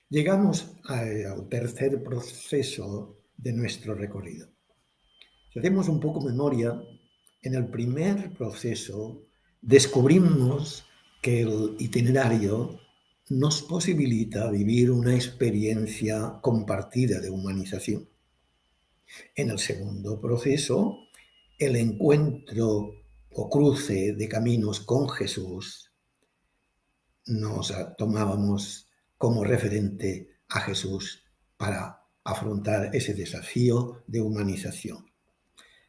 Llegamos al tercer proceso de nuestro recorrido. Si hacemos un poco memoria, en el primer proceso descubrimos que el itinerario nos posibilita vivir una experiencia compartida de humanización. En el segundo proceso, el encuentro o cruce de caminos con Jesús, nos tomábamos como referente a Jesús para afrontar ese desafío de humanización.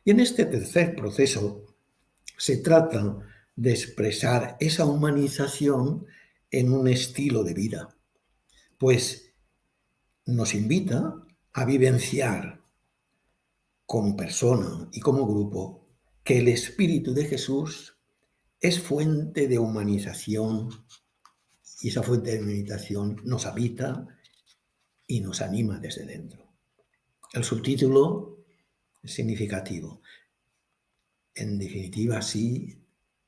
Y en este tercer proceso se trata de expresar esa humanización en un estilo de vida, pues nos invita a vivenciar como persona y como grupo que el Espíritu de Jesús es fuente de humanización y esa fuente de humanización nos habita y nos anima desde dentro. El subtítulo es significativo. En definitiva, sí,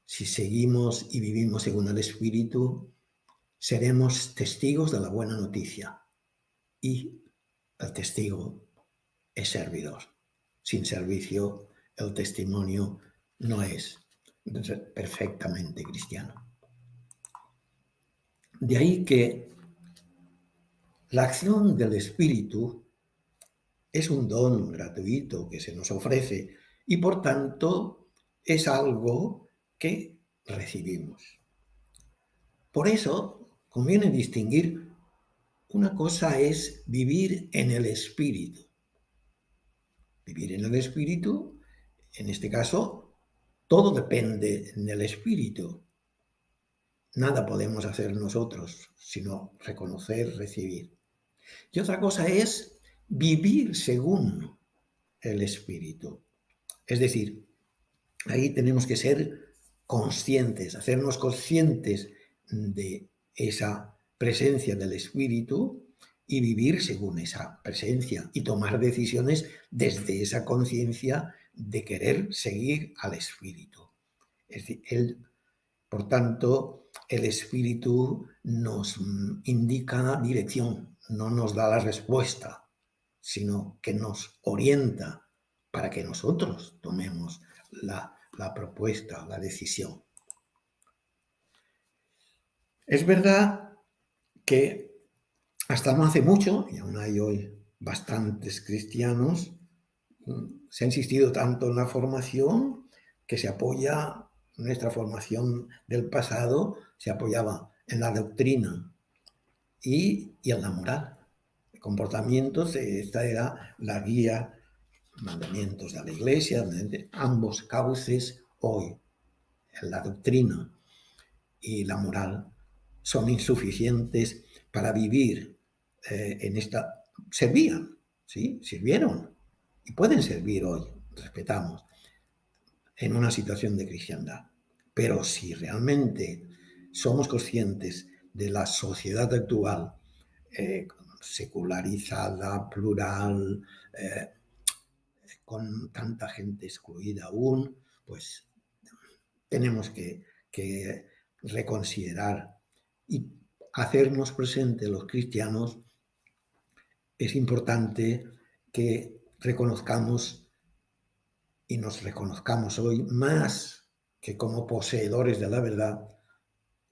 si seguimos y vivimos según el Espíritu, seremos testigos de la buena noticia. Y el testigo es servidor. Sin servicio, el testimonio no es perfectamente cristiano. De ahí que la acción del Espíritu es un don gratuito que se nos ofrece y por tanto es algo que recibimos. Por eso conviene distinguir, una cosa es vivir en el Espíritu. Vivir en el Espíritu, en este caso, todo depende del Espíritu. Nada podemos hacer nosotros, sino reconocer, recibir. Y otra cosa es vivir según el Espíritu. Es decir, ahí tenemos que ser conscientes, hacernos conscientes de esa presencia del Espíritu y vivir según esa presencia y tomar decisiones desde esa conciencia de querer seguir al Espíritu. Es decir, por tanto, el Espíritu nos indica dirección, no nos da la respuesta, sino que nos orienta para que nosotros tomemos la propuesta, la decisión. Es verdad que hasta no hace mucho, y aún hay hoy bastantes cristianos, se ha insistido tanto en la formación que se apoya, nuestra formación del pasado se apoyaba en la doctrina y en la moral. Comportamientos, esta era la guía, mandamientos de la Iglesia, ambos cauces hoy, la doctrina y la moral, son insuficientes para vivir en esta... Servían, ¿sí? Sirvieron y pueden servir hoy, respetamos, en una situación de cristiandad. Pero si realmente somos conscientes de la sociedad actual, secularizada, plural, con tanta gente excluida aún, pues tenemos que reconsiderar y hacernos presentes los cristianos. Es importante que reconozcamos y nos reconozcamos hoy más que como poseedores de la verdad,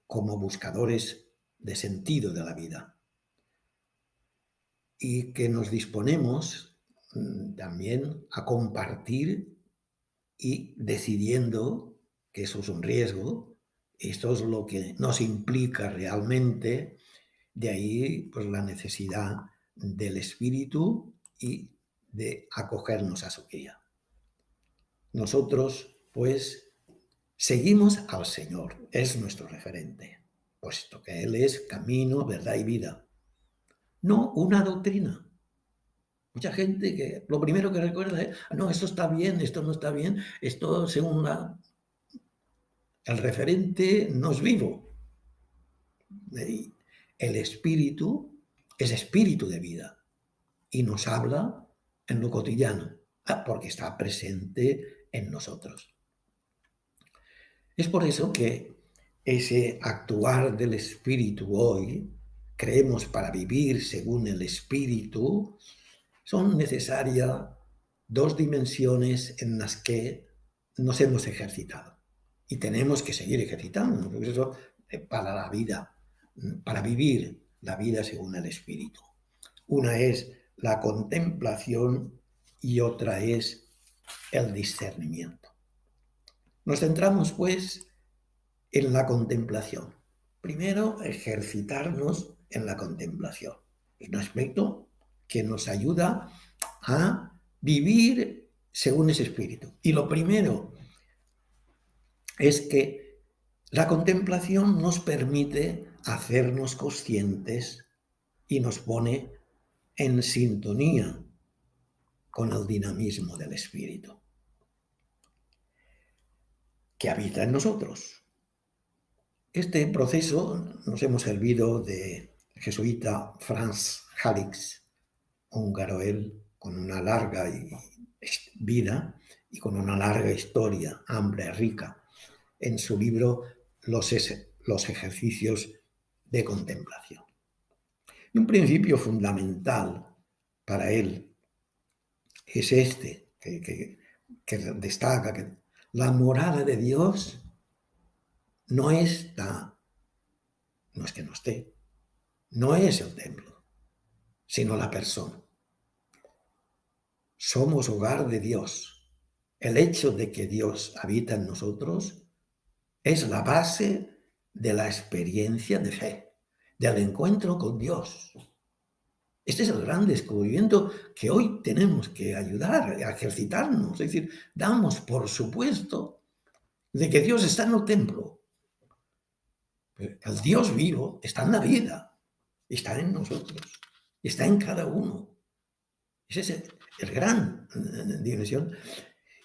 como buscadores de sentido de la vida. Y que nos disponemos también a compartir y decidiendo que eso es un riesgo, esto es lo que nos implica realmente, de ahí pues la necesidad del Espíritu y de acogernos a su guía. Nosotros, pues, seguimos al Señor, es nuestro referente, puesto que Él es camino, verdad y vida. No una doctrina. Mucha gente que lo primero que recuerda es, no, esto está bien, esto no está bien, esto según el referente no es vivo. El Espíritu es espíritu de vida y nos habla en lo cotidiano, porque está presente en nosotros. Es por eso que ese actuar del Espíritu hoy creemos para vivir según el Espíritu, son necesarias dos dimensiones en las que nos hemos ejercitado. Y tenemos que seguir ejercitándonos, porque eso para la vida, para vivir la vida según el Espíritu. Una es la contemplación y otra es el discernimiento. Nos centramos, pues, en la contemplación. Primero, ejercitarnos en la contemplación. Es un aspecto que nos ayuda a vivir según ese espíritu. Y lo primero es que la contemplación nos permite hacernos conscientes y nos pone en sintonía con el dinamismo del espíritu que habita en nosotros. Este proceso nos hemos servido de jesuita Franz Halix, húngaro él, con una larga vida y con una larga historia, amplia, rica, en su libro Los ejercicios de contemplación. Y un principio fundamental para él es este, que destaca que la morada de Dios no es que no esté, no es el templo, sino la persona. Somos hogar de Dios. El hecho de que Dios habita en nosotros es la base de la experiencia de fe, del encuentro con Dios. Este es el gran descubrimiento que hoy tenemos que ayudar a ejercitarnos. Es decir, damos por supuesto de que Dios está en el templo. El Dios vivo está en la vida, está en nosotros, está en cada uno. Esa es el gran dimensión.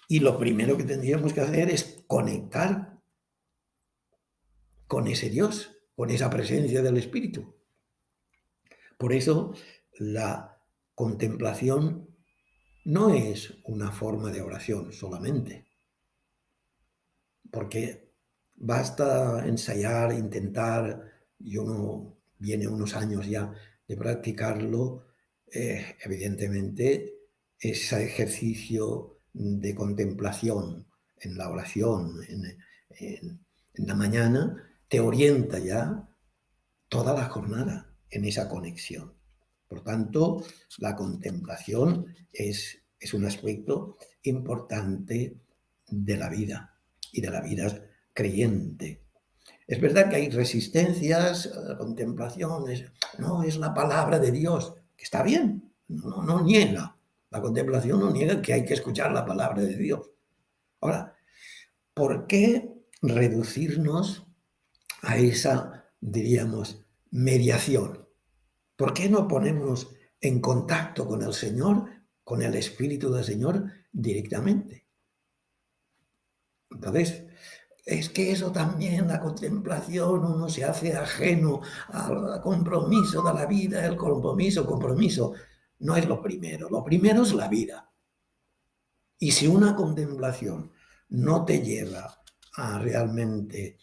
Y lo primero que tendríamos que hacer es conectar con ese Dios, con esa presencia del Espíritu. Por eso la contemplación no es una forma de oración solamente, porque basta ensayar, intentar, yo viene unos años ya de practicarlo, evidentemente ese ejercicio de contemplación en la oración, en la mañana, te orienta ya toda la jornada en esa conexión. Por tanto, la contemplación es un aspecto importante de la vida y de la vida creyente. Es verdad que hay resistencias a la contemplación, no es la palabra de Dios, que está bien, no niega. La contemplación no niega que hay que escuchar la palabra de Dios. Ahora, ¿por qué reducirnos a esa, diríamos, mediación? ¿Por qué no ponemos en contacto con el Señor, con el Espíritu del Señor directamente? Entonces, es que eso también, la contemplación, uno se hace ajeno al compromiso de la vida, el compromiso, no es lo primero es la vida. Y si una contemplación no te lleva a realmente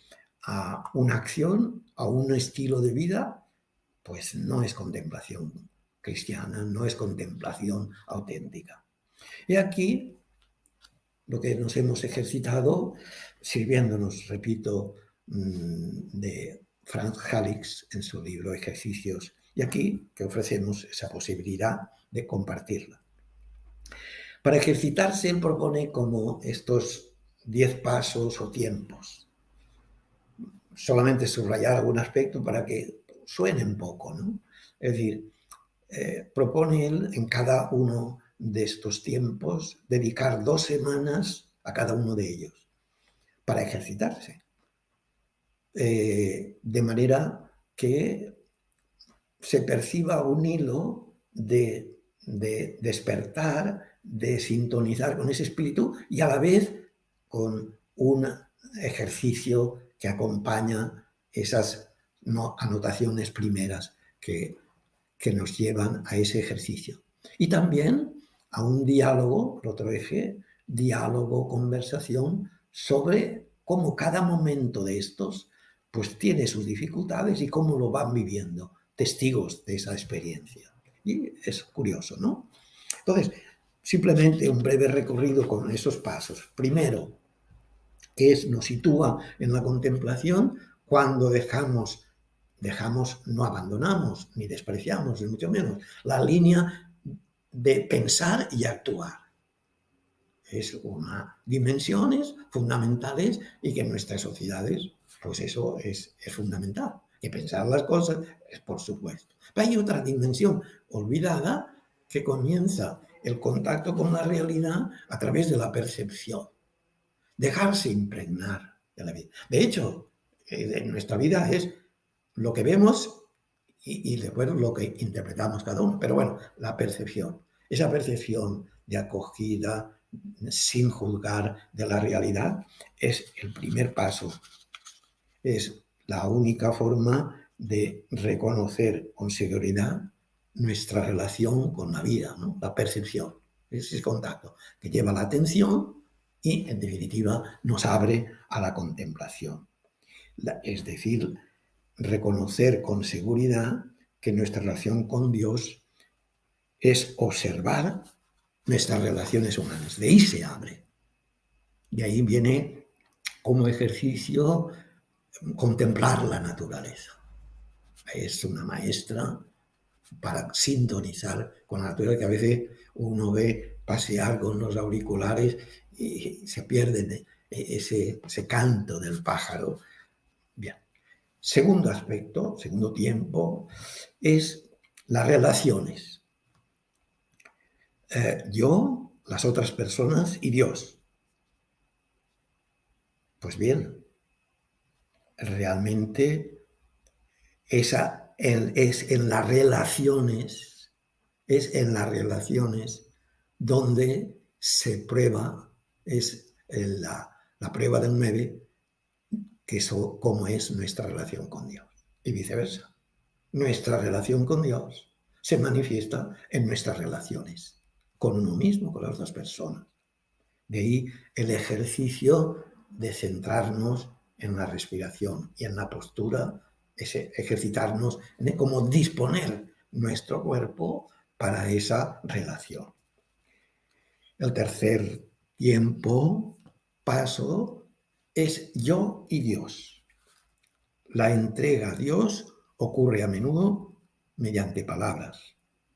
a una acción, a un estilo de vida, pues no es contemplación cristiana, no es contemplación auténtica. Y aquí lo que nos hemos ejercitado, sirviéndonos, repito, de Franz Halix en su libro Ejercicios, y aquí que ofrecemos esa posibilidad de compartirla. Para ejercitarse, él propone como estos 10 pasos o tiempos. Solamente subrayar algún aspecto para que suene un poco, ¿no? Es decir, propone él en cada uno de estos tiempos dedicar 2 semanas a cada uno de ellos para ejercitarse. De manera que se perciba un hilo de despertar, de sintonizar con ese espíritu y a la vez con un ejercicio que acompaña esas anotaciones primeras que nos llevan a ese ejercicio. Y también a un diálogo, el otro eje, diálogo, conversación sobre cómo cada momento de estos pues tiene sus dificultades y cómo lo van viviendo. testigos de esa experiencia. Y es curioso, ¿no? Entonces, simplemente un breve recorrido con esos pasos. Primero, nos sitúa en la contemplación cuando no abandonamos ni despreciamos, ni mucho menos, la línea de pensar y actuar. Es una dimensiones fundamentales y que en nuestras sociedades, pues eso es fundamental. Que pensar las cosas es por supuesto. Pero hay otra dimensión olvidada que comienza el contacto con la realidad a través de la percepción. Dejarse impregnar de la vida. De hecho, en nuestra vida es lo que vemos y después lo que interpretamos cada uno. Pero bueno, la percepción, esa percepción de acogida sin juzgar de la realidad es el primer paso. Es la única forma de reconocer con seguridad nuestra relación con la vida, ¿no? La percepción, ese contacto que lleva la atención y, en definitiva, nos abre a la contemplación. Es decir, reconocer con seguridad que nuestra relación con Dios es observar nuestras relaciones humanas. De ahí se abre. De ahí viene como ejercicio contemplar la naturaleza. Es una maestra para sintonizar con la naturaleza, que a veces uno ve pasear con los auriculares y se pierde ese canto del pájaro. Bien. Segundo aspecto, segundo tiempo, es las relaciones. Yo, las otras personas y Dios. Pues bien, realmente es en las relaciones, donde se prueba, es la prueba del 9, que es cómo es nuestra relación con Dios, y viceversa. Nuestra relación con Dios se manifiesta en nuestras relaciones, con uno mismo, con las otras personas. De ahí el ejercicio de centrarnos en la respiración y en la postura, ejercitarnos en cómo disponer nuestro cuerpo para esa relación. El tercer paso, es yo y Dios. La entrega a Dios ocurre a menudo mediante palabras.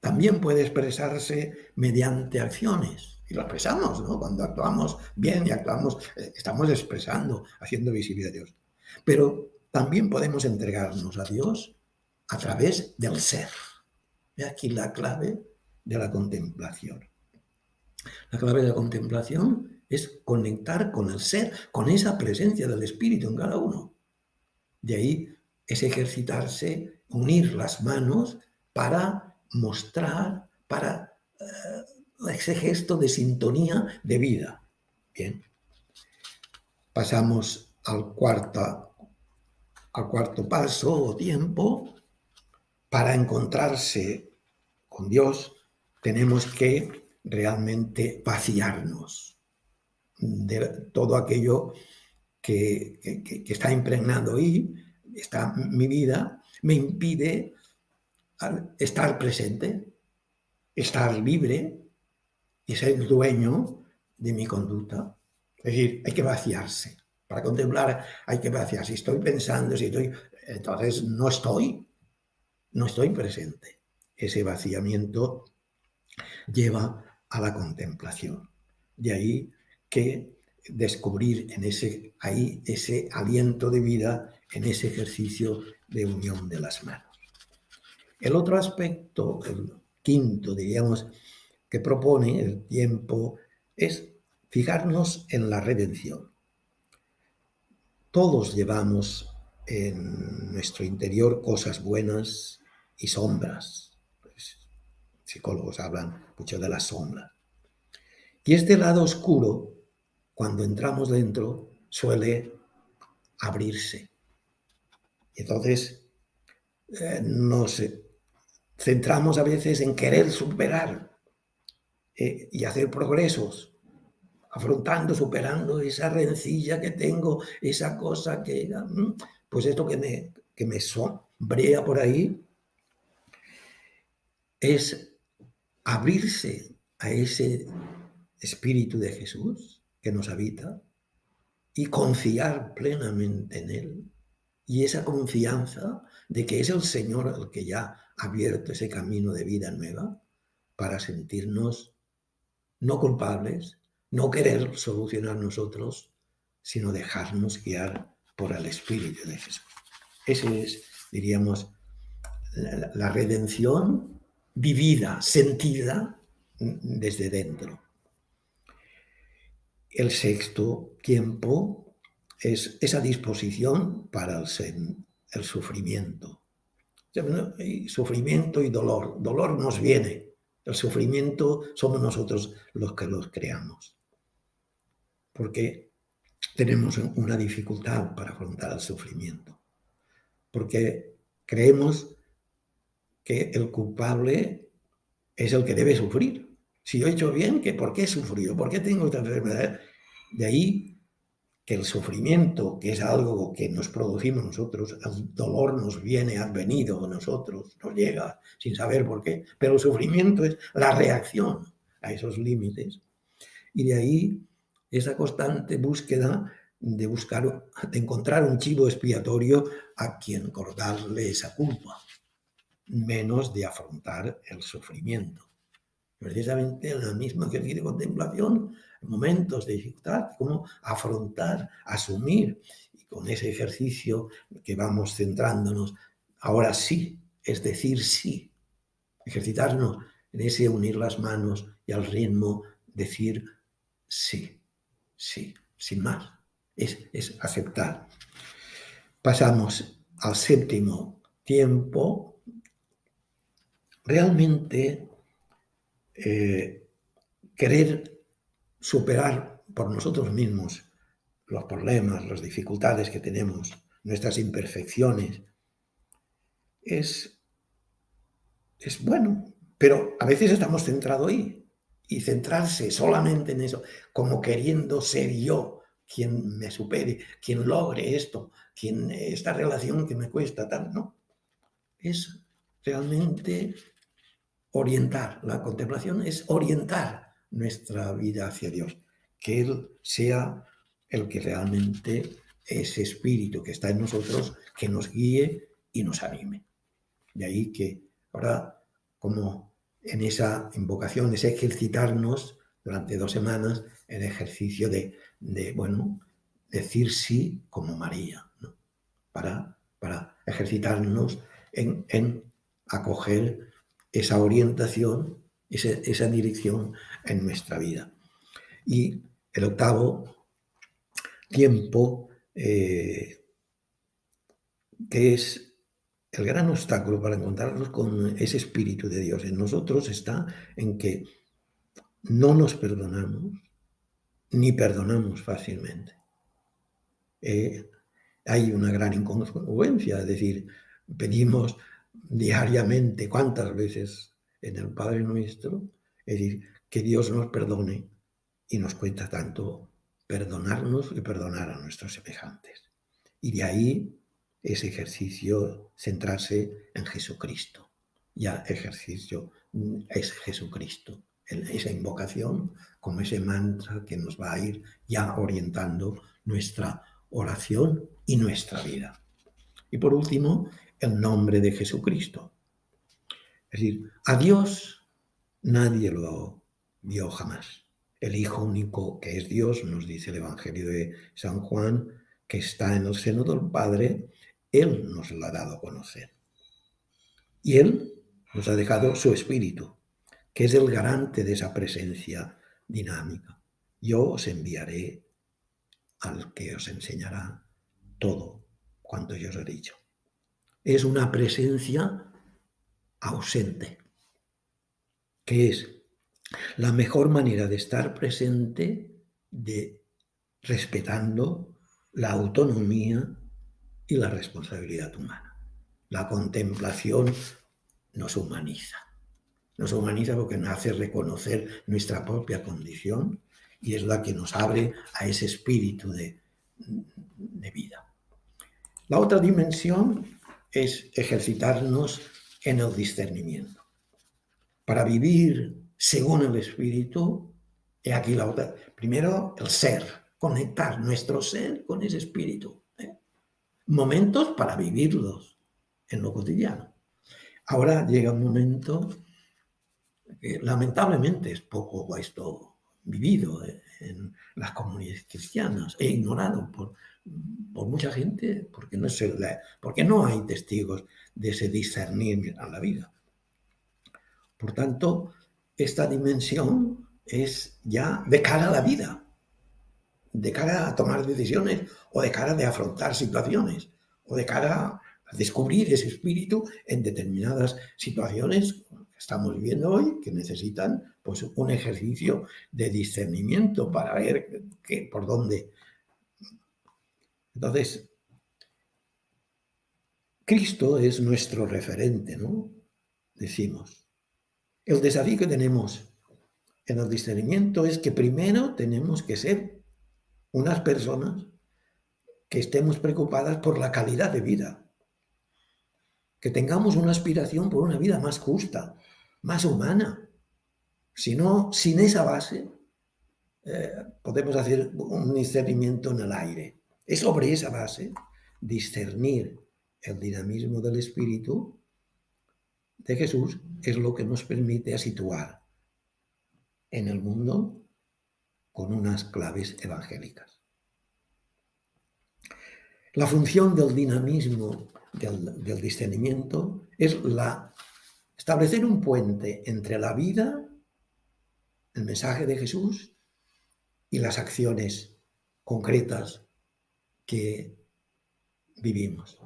También puede expresarse mediante acciones. Y lo expresamos, ¿no? Cuando actuamos bien y estamos expresando, haciendo visible a Dios. Pero también podemos entregarnos a Dios a través del ser. Ve aquí la clave de la contemplación. La clave de la contemplación es conectar con el ser, con esa presencia del Espíritu en cada uno. De ahí es ejercitarse, unir las manos para mostrar, para ese gesto de sintonía de vida. Bien. Pasamos al cuarto paso o tiempo. Para encontrarse con Dios tenemos que realmente vaciarnos de todo aquello que está impregnado ahí, mi vida, me impide estar presente, estar libre y ser dueño de mi conducta. Es decir, hay que vaciarse. Para contemplar hay que vaciarse. Si estoy pensando, entonces no estoy presente. Ese vaciamiento lleva a la contemplación. De ahí que descubrir ese aliento de vida, en ese ejercicio de unión de las manos. El otro aspecto, el quinto, diríamos, que propone el tiempo es fijarnos en la redención. Todos llevamos en nuestro interior cosas buenas y sombras. Pues, psicólogos hablan mucho de las sombras. Y este lado oscuro, cuando entramos dentro, suele abrirse. Entonces, nos centramos a veces en querer superar y hacer progresos, superando esa rencilla que tengo, esa cosa pues esto que me sombrea por ahí, es abrirse a ese Espíritu de Jesús que nos habita y confiar plenamente en Él. Y esa confianza de que es el Señor el que ya ha abierto ese camino de vida nueva para sentirnos no culpables, no querer solucionar nosotros, sino dejarnos guiar por el Espíritu de Jesús. Ese es, diríamos, la redención vivida, sentida desde dentro. El sexto tiempo es esa disposición para el sufrimiento. Sufrimiento y dolor. Dolor nos viene. El sufrimiento somos nosotros los que los creamos. Porque tenemos una dificultad para afrontar el sufrimiento. Porque creemos que el culpable es el que debe sufrir. Si yo he hecho bien, ¿por qué he sufrido? ¿Por qué tengo esta enfermedad? De ahí que el sufrimiento, que es algo que nos producimos nosotros, el dolor nos viene, ha venido a nosotros, nos llega sin saber por qué, pero el sufrimiento es la reacción a esos límites. Y de ahí esa constante búsqueda de encontrar un chivo expiatorio a quien cortarle esa culpa, menos de afrontar el sufrimiento. Precisamente en el mismo ejercicio de contemplación, en momentos de dificultad, cómo afrontar, asumir, y con ese ejercicio que vamos centrándonos, ahora sí, es decir sí, ejercitarnos en ese unir las manos y al ritmo decir sí, sí, sin más, es aceptar. Pasamos al séptimo tiempo, realmente querer superar por nosotros mismos los problemas, las dificultades que tenemos, nuestras imperfecciones, es bueno, pero a veces estamos centrados ahí y centrarse solamente en eso, como queriendo ser yo quien me supere, quien logre esto, quien esta relación que me cuesta tal, no. Es realmente orientar, la contemplación es orientar nuestra vida hacia Dios, que Él sea el que realmente ese espíritu que está en nosotros, que nos guíe y nos anime. De ahí que ahora, como en esa invocación, es ejercitarnos durante 2 semanas el ejercicio de decir sí como María, ¿no? Para ejercitarnos en acoger esa orientación, esa dirección en nuestra vida. Y el octavo tiempo, que es el gran obstáculo para encontrarnos con ese Espíritu de Dios en nosotros, está en que no nos perdonamos ni perdonamos fácilmente. Hay una gran incongruencia, es decir, pedimos diariamente, ¿cuántas veces en el Padre Nuestro? Es decir, que Dios nos perdone y nos cuesta tanto perdonarnos y perdonar a nuestros semejantes. Y de ahí ese ejercicio, centrarse en Jesucristo. Ya ejercicio es Jesucristo. Esa invocación como ese mantra que nos va a ir ya orientando nuestra oración y nuestra vida. Y por último, el nombre de Jesucristo. Es decir, a Dios nadie lo vio jamás. El Hijo único que es Dios, nos dice el Evangelio de San Juan, que está en el seno del Padre, Él nos lo ha dado a conocer. Y Él nos ha dejado su Espíritu, que es el garante de esa presencia dinámica. Yo os enviaré al que os enseñará todo cuanto yo os he dicho. Es una presencia ausente, que es la mejor manera de estar presente, respetando la autonomía y la responsabilidad humana. La contemplación nos humaniza porque nos hace reconocer nuestra propia condición y es la que nos abre a ese espíritu de vida. La otra dimensión es ejercitarnos en el discernimiento. para vivir según el Espíritu, y aquí la otra. Primero, el ser, conectar nuestro ser con ese Espíritu. Momentos para vivirlos en lo cotidiano. Ahora llega un momento que lamentablemente es poco esto vivido en las comunidades cristianas e ignorado por mucha gente porque no hay testigos de ese discernir a la vida. Por tanto, esta dimensión es ya de cara a la vida, de cara a tomar decisiones o de cara a afrontar situaciones o de cara a descubrir ese espíritu en determinadas situaciones que estamos viviendo hoy que necesitan pues, un ejercicio de discernimiento para ver por dónde. Entonces, Cristo es nuestro referente, ¿no? Decimos. El desafío que tenemos en el discernimiento es que primero tenemos que ser unas personas que estemos preocupadas por la calidad de vida, que tengamos una aspiración por una vida más justa, más humana. Si no, sin esa base, podemos hacer un discernimiento en el aire. Es sobre esa base discernir el dinamismo del Espíritu de Jesús es lo que nos permite situar en el mundo con unas claves evangélicas. La función del dinamismo del discernimiento es establecer un puente entre la vida, el mensaje de Jesús y las acciones concretas que vivimos.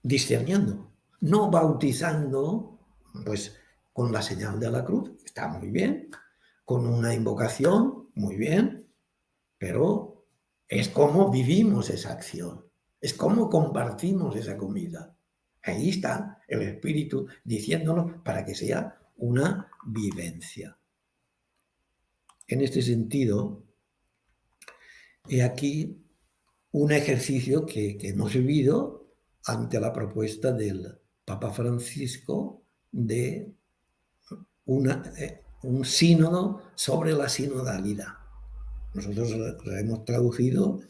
Discerniendo, no bautizando, pues con la señal de la cruz, está muy bien, con una invocación, muy bien, pero es cómo vivimos esa acción, es cómo compartimos esa comida. Ahí está el Espíritu diciéndonos para que sea una vivencia. En este sentido, he aquí un ejercicio que hemos vivido ante la propuesta del Papa Francisco de un sínodo sobre la sinodalidad. Nosotros lo hemos traducido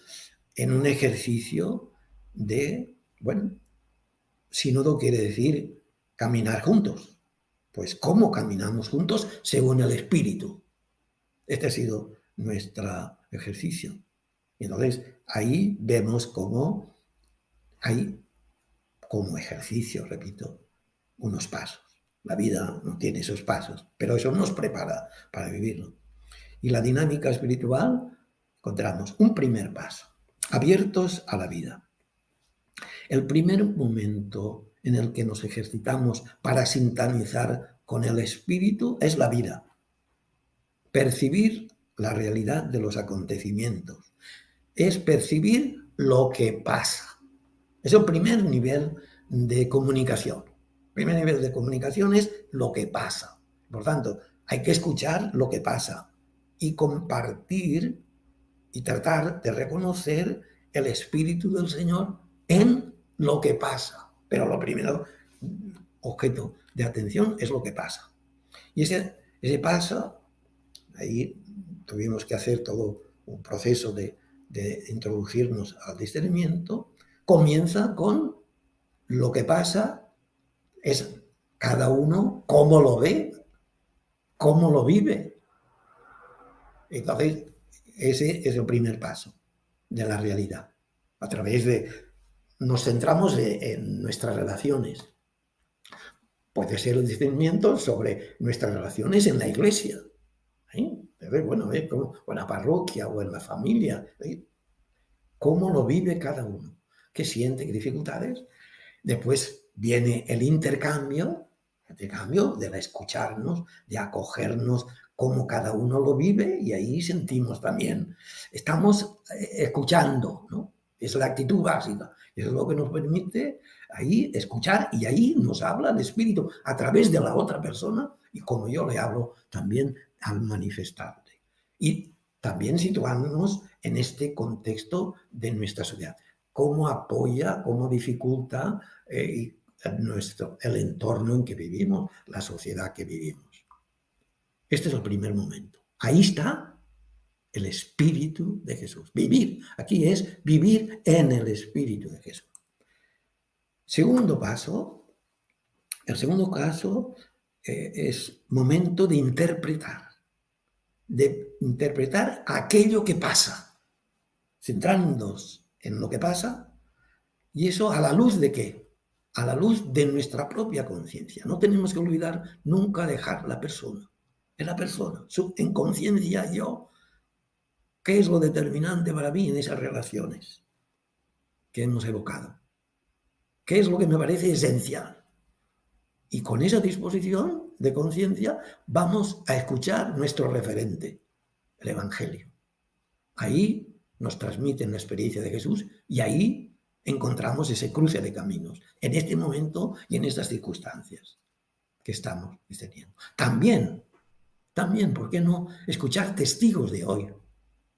en un ejercicio de, sínodo quiere decir caminar juntos. Pues, ¿cómo caminamos juntos? Según el Espíritu. Este ha sido nuestro ejercicio. Y entonces, ahí vemos cómo hay, como ejercicio, repito, unos pasos. La vida no tiene esos pasos, pero eso nos prepara para vivirlo. Y la dinámica espiritual, encontramos un primer paso, abiertos a la vida. El primer momento en el que nos ejercitamos para sintonizar con el espíritu es la vida. Percibir la realidad de los acontecimientos. Es percibir lo que pasa. Es el primer nivel de comunicación. El primer nivel de comunicación es lo que pasa. Por tanto, hay que escuchar lo que pasa y compartir y tratar de reconocer el Espíritu del Señor en lo que pasa. Pero lo primero objeto de atención es lo que pasa. Y ese paso, ahí tuvimos que hacer todo un proceso de introducirnos al discernimiento, comienza con lo que pasa, es cada uno cómo lo ve, cómo lo vive. Entonces, ese es el primer paso de la realidad. A través nos centramos en nuestras relaciones. Puede ser el discernimiento sobre nuestras relaciones en la iglesia. Como en la parroquia o en la familia. ¿Cómo lo vive cada uno? ¿Qué siente? ¿Qué dificultades? Después viene el intercambio de escucharnos, de acogernos, cómo cada uno lo vive, y ahí sentimos también, estamos escuchando, ¿no? Es la actitud básica, eso es lo que nos permite ahí escuchar, y ahí nos habla el Espíritu a través de la otra persona, y como yo le hablo también al manifestarle. Y también situándonos en este contexto de nuestra sociedad. Cómo apoya, cómo dificulta el entorno en que vivimos, la sociedad que vivimos. Este es el primer momento. Ahí está el Espíritu de Jesús. Vivir. Aquí es vivir en el Espíritu de Jesús. Segundo paso. El segundo caso es momento de interpretar aquello que pasa, centrándonos en lo que pasa, y eso a la luz de qué? A la luz de nuestra propia conciencia. No tenemos que olvidar nunca dejar la persona. Es la persona, en conciencia yo, ¿qué es lo determinante para mí en esas relaciones que hemos evocado? ¿Qué es lo que me parece esencial? Y con esa disposición de conciencia vamos a escuchar nuestro referente, el Evangelio. Ahí nos transmiten la experiencia de Jesús y ahí encontramos ese cruce de caminos, en este momento y en estas circunstancias que estamos teniendo. También, ¿por qué no escuchar testigos de hoy?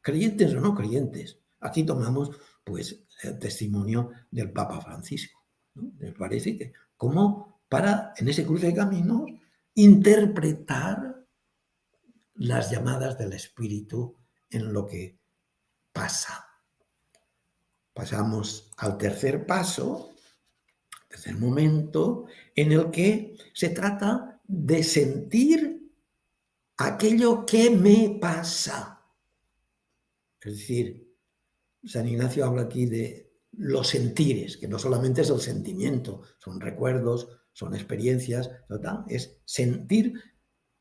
Creyentes o no creyentes. Aquí tomamos, pues, el testimonio del Papa Francisco, ¿no? Me parece que como para, en ese cruce de caminos, interpretar las llamadas del Espíritu en lo que pasa. Pasamos al tercer paso, tercer momento, en el que se trata de sentir aquello que me pasa. Es decir, San Ignacio habla aquí de los sentires, que no solamente es el sentimiento, son recuerdos, son experiencias, es sentir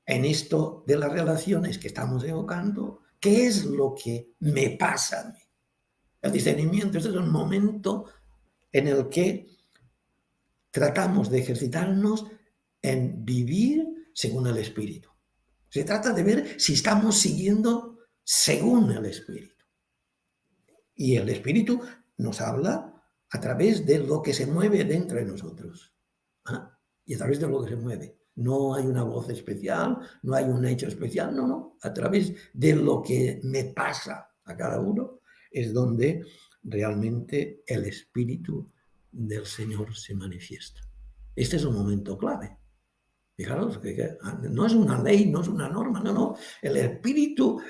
en esto de las relaciones que estamos evocando, qué es lo que me pasa a mí. El discernimiento, este es un momento en el que tratamos de ejercitarnos en vivir según el Espíritu. Se trata de ver si estamos siguiendo según el Espíritu. Y el Espíritu nos habla a través de lo que se mueve dentro de nosotros. Y a través de lo que se mueve. No hay una voz especial, no hay un hecho especial, no. A través de lo que me pasa a cada uno es donde realmente el Espíritu del Señor se manifiesta. Este es un momento clave. Fijaros que no es una ley, no es una norma, no. El Espíritu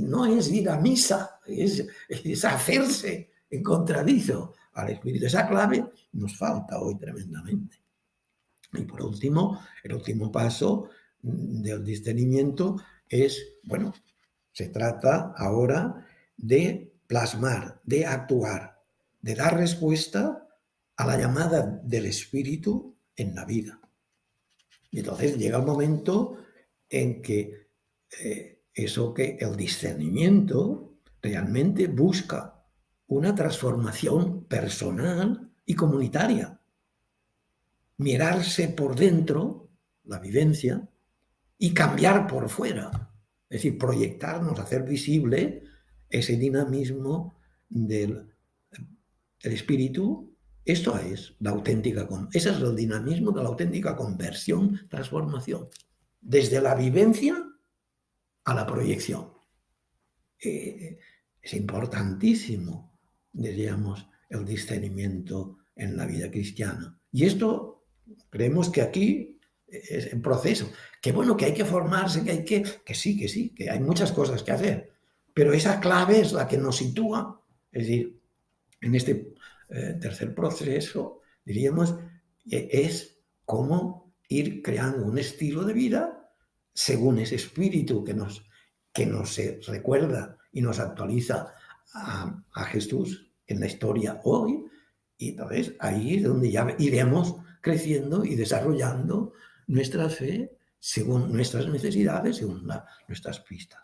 no es ir a misa, es hacerse en contradizo al Espíritu. Esa clave nos falta hoy tremendamente. Y por último, el último paso del discernimiento es, bueno, se trata ahora de plasmar, de actuar, de dar respuesta a la llamada del Espíritu en la vida. Y entonces llega el momento en que el discernimiento realmente busca una transformación personal y comunitaria. Mirarse por dentro, la vivencia, y cambiar por fuera. Es decir, proyectarnos, hacer visible ese dinamismo del espíritu. Esto es la auténtica, ese es el dinamismo de la auténtica conversión, transformación, desde la vivencia a la proyección. Es importantísimo, diríamos, el discernimiento en la vida cristiana. Y esto creemos que aquí es en proceso. Que bueno, que hay que formarse, que sí, que hay muchas cosas que hacer. Pero esa clave es la que nos sitúa, es decir, en este tercer proceso, diríamos, es cómo ir creando un estilo de vida según ese espíritu que nos recuerda y nos actualiza a Jesús en la historia hoy. Y entonces ahí es donde ya iremos creciendo y desarrollando nuestra fe según nuestras necesidades, según nuestras pistas.